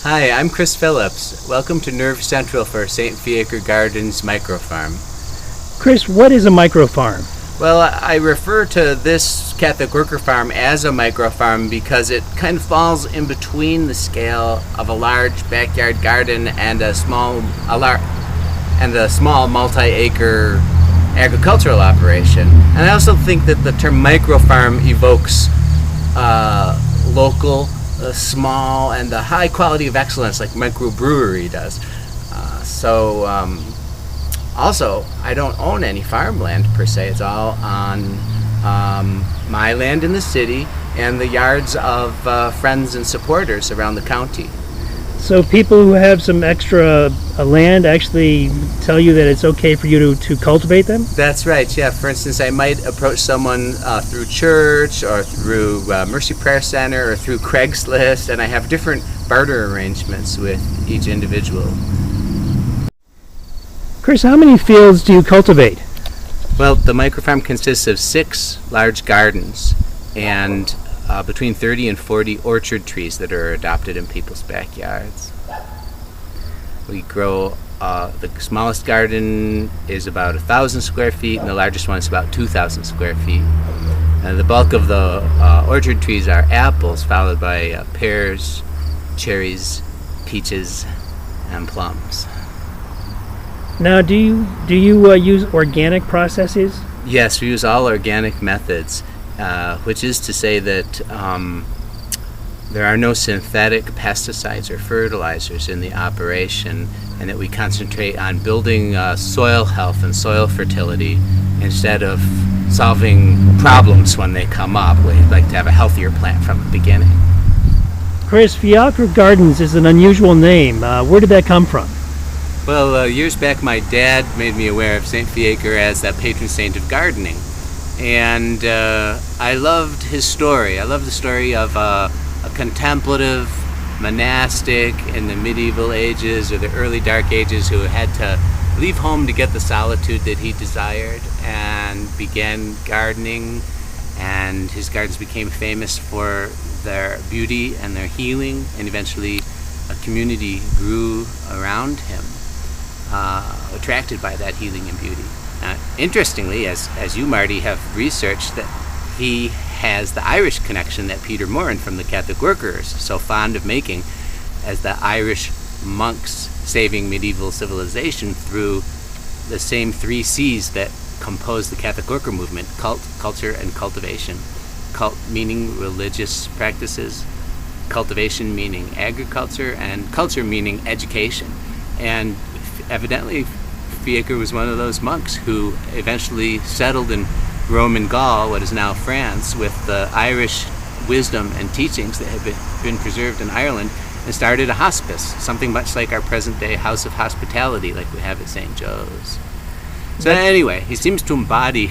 Hi, I'm Chris Phillips. Welcome to Nerve Central for St. FiacreGardens Microfarm. Chris, what is a microfarm? Well, I refer to this Catholic worker farm as a microfarm because it kind of falls in between the scale of a large backyard garden and a small multi-acre agricultural operation. And I also think that the term microfarm evokes local, small, and the high quality of excellence like microbrewery does. Also, I don't own any farmland per se. It's all on my land in the city and the yards of friends and supporters around the county. So people who have some extra land actually tell you that it's okay for you to cultivate them? That's right, yeah. For instance, I might approach someone through church or through Mercy Prayer Center or through Craigslist, and I have different barter arrangements with each individual. Chris, how many fields do you cultivate? Well, the microfarm consists of 6 large gardens and between 30 and 40 orchard trees that are adopted in people's backyards. We grow, the smallest garden is about 1,000 square feet and the largest one is about 2,000 square feet. And the bulk of the orchard trees are apples, followed by pears, cherries, peaches, and plums. Now, do you use organic processes? Yes, we use all organic methods, which is to say that there are no synthetic pesticides or fertilizers in the operation, and that we concentrate on building soil health and soil fertility instead of solving problems when they come up. We like to have a healthier plant from the beginning. Chris, FiacreGardens is an unusual name. Where did that come from? Well, years back my dad made me aware of St. Fiacre as the patron saint of gardening. And I loved his story. I loved the story of a contemplative monastic in the medieval ages or the early dark ages who had to leave home to get the solitude that he desired and began gardening. And his gardens became famous for their beauty and their healing, and eventually a community grew around him, attracted by that healing and beauty. Interestingly, as you, Marty, have researched, that he has the Irish connection that Peter Moran from the Catholic Workers is so fond of making, as the Irish monks saving medieval civilization through the same 3 C's that compose the Catholic Worker movement: cult, culture, and cultivation. Cult meaning religious practices, cultivation meaning agriculture, and culture meaning education. And evidently Fiacre was one of those monks who eventually settled in Rome and Gaul, what is now France, with the Irish wisdom and teachings that had been preserved in Ireland, and started a hospice, something much like our present-day House of Hospitality like we have at St. Joe's. So anyway, he seems to embody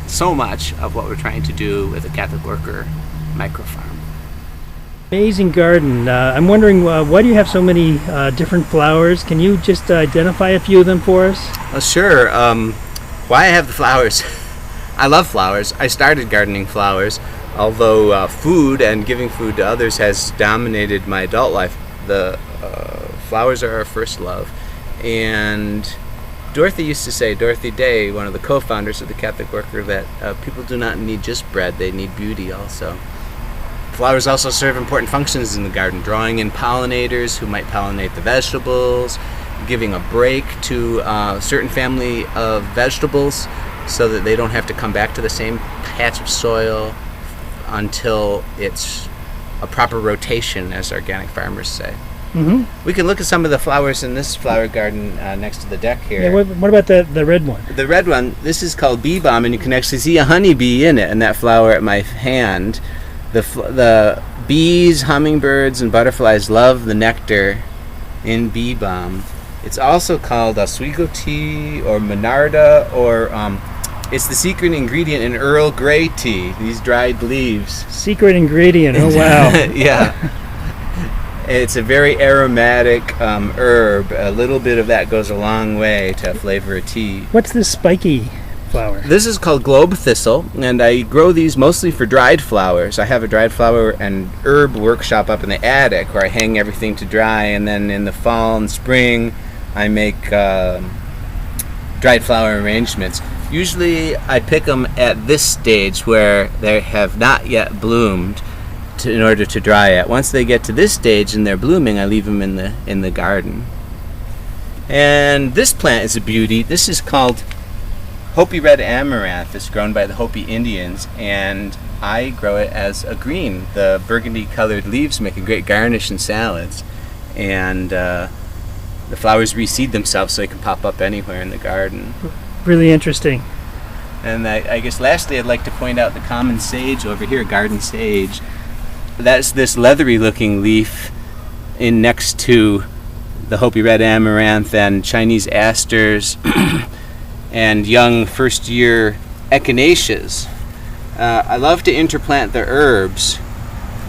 so much of what we're trying to do with the Catholic Worker Microfarm. Amazing garden. I'm wondering, why do you have so many different flowers? Can you just identify a few of them for us? Well, sure. Why I have the flowers? I love flowers. I started gardening flowers, although food and giving food to others has dominated my adult life. The flowers are our first love. And Dorothy used to say, Dorothy Day, one of the co-founders of the Catholic Worker, that people do not need just bread, they need beauty also. Flowers also serve important functions in the garden, drawing in pollinators who might pollinate the vegetables, giving a break to a certain family of vegetables so that they don't have to come back to the same patch of soil until it's a proper rotation, as organic farmers say. Mm-hmm. We can look at some of the flowers in this flower garden next to the deck here. Yeah, what about the red one? The red one, this is called bee balm, and you can actually see a honeybee in it, in that flower at my hand. The bees, hummingbirds, and butterflies love the nectar in bee balm. It's also called Oswego tea or Monarda, or it's the secret ingredient in Earl Grey tea, these dried leaves. Secret ingredient, oh wow. Yeah. It's a very aromatic herb. A little bit of that goes a long way to flavor a tea. What's this spiky flower? This is called globe thistle, and I grow these mostly for dried flowers. I have a dried flower and herb workshop up in the attic where I hang everything to dry, and then in the fall and spring I make dried flower arrangements. Usually I pick them at this stage where they have not yet bloomed in order to dry it. Once they get to this stage and they're blooming, I leave them in the garden. And this plant is a beauty. This is called Hopi red amaranth. It's grown by the Hopi Indians, and I grow it as a green. The burgundy colored leaves make a great garnish in salads, and the flowers reseed themselves so they can pop up anywhere in the garden. Really interesting. And I guess lastly I'd like to point out the common sage over here, garden sage. That's this leathery looking leaf in next to the Hopi red amaranth and Chinese asters and young first year echinaceas. I love to interplant the herbs.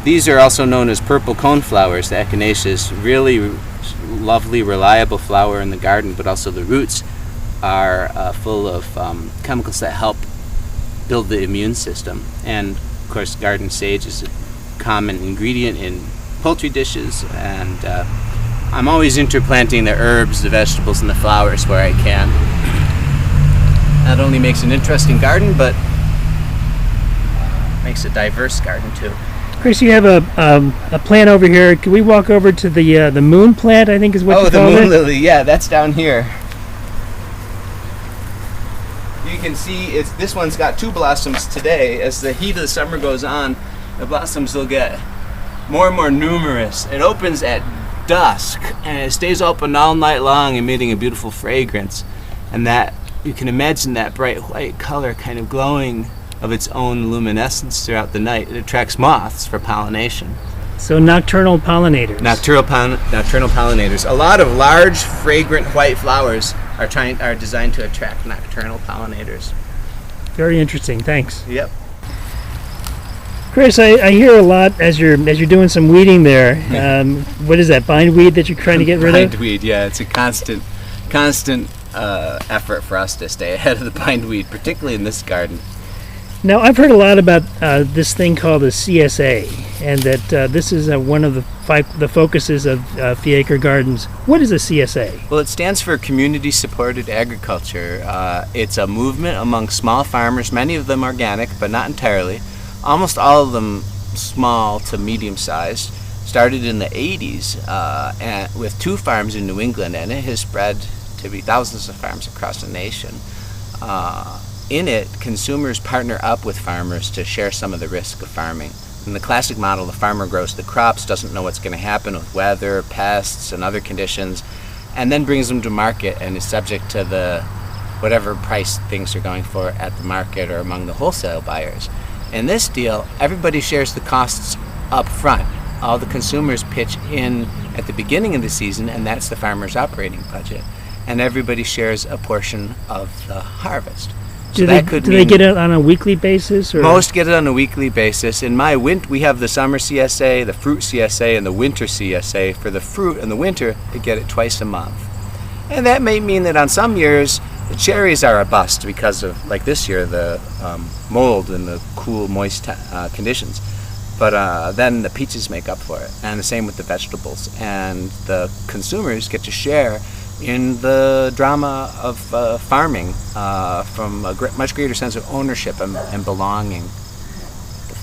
These are also known as purple coneflowers, the echinaceas. Really lovely, reliable flower in the garden, but also the roots are full of chemicals that help build the immune system. And of course garden sage is a common ingredient in poultry dishes, and I'm always interplanting the herbs, the vegetables, and the flowers where I can. Not only makes an interesting garden, but makes a diverse garden too. Chris, you have a plant over here. Can we walk over to the moon plant, I think is what you call it? Oh, the moon lily, yeah, that's down here. You can see this one's got two blossoms today. As the heat of the summer goes on, the blossoms will get more and more numerous. It opens at dusk and it stays open all night long, emitting a beautiful fragrance. And that, you can imagine that bright white color kind of glowing of its own luminescence throughout the night. It attracts moths for pollination. So nocturnal pollinators. Nocturnal pollinators. A lot of large, fragrant white flowers are designed to attract nocturnal pollinators. Very interesting. Thanks. Yep. Chris, I hear a lot as you're doing some weeding there. What is that, bindweed that you're trying to get rid of? Bindweed, yeah. It's a constant effort for us to stay ahead of the bindweed, particularly in this garden. Now, I've heard a lot about this thing called a CSA, and that this is one of the focuses of FiacreGardens. What is a CSA? Well, it stands for Community Supported Agriculture. It's a movement among small farmers, many of them organic, but not entirely. Almost all of them small to medium-sized. Started in the 80s and with 2 farms in New England, and it has spread to be thousands of farms across the nation. In it, consumers partner up with farmers to share some of the risk of farming. In the classic model, the farmer grows the crops, doesn't know what's going to happen with weather, pests, and other conditions, and then brings them to market and is subject to the whatever price things are going for at the market or among the wholesale buyers. In this deal, everybody shares the costs up front. All the consumers pitch in at the beginning of the season, and that's the farmer's operating budget. And everybody shares a portion of the harvest. Do they get it on a weekly basis? Or? Most get it on a weekly basis. In my we have the summer CSA, the fruit CSA, and the winter CSA. For the fruit and the winter, they get it twice a month. And that may mean that on some years, the cherries are a bust because of, like this year, the mold and the cool, moist conditions. But then the peaches make up for it, and the same with the vegetables. And the consumers get to share in the drama of farming from a much greater sense of ownership and belonging.